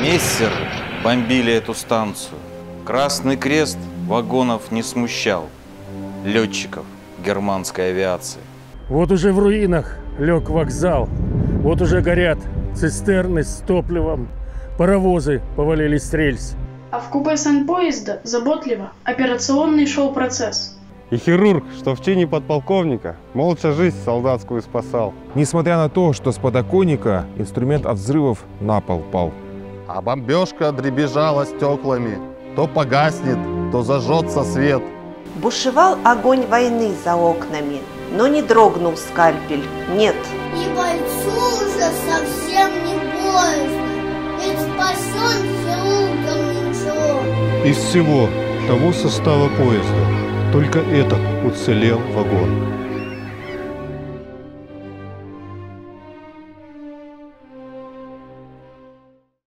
Мессеры бомбили эту станцию. Красный Крест вагонов не смущал летчиков германской авиации. Вот уже в руинах лег вокзал. Вот уже горят цистерны с топливом. Паровозы повалились с рельс. А в купе санпоезда заботливо операционный шел процесс. И хирург, что в чине подполковника, молча жизнь солдатскую спасал. Несмотря на то, что с подоконника инструмент от взрывов на пол пал. А бомбежка дребезжала стеклами. То погаснет, то зажжется свет. Бушевал огонь войны за окнами, но не дрогнул скальпель, нет. И бойцу уже совсем не поздно, ведь спасен хирургом ничего. Из всего того состава поезда только этот уцелел вагон.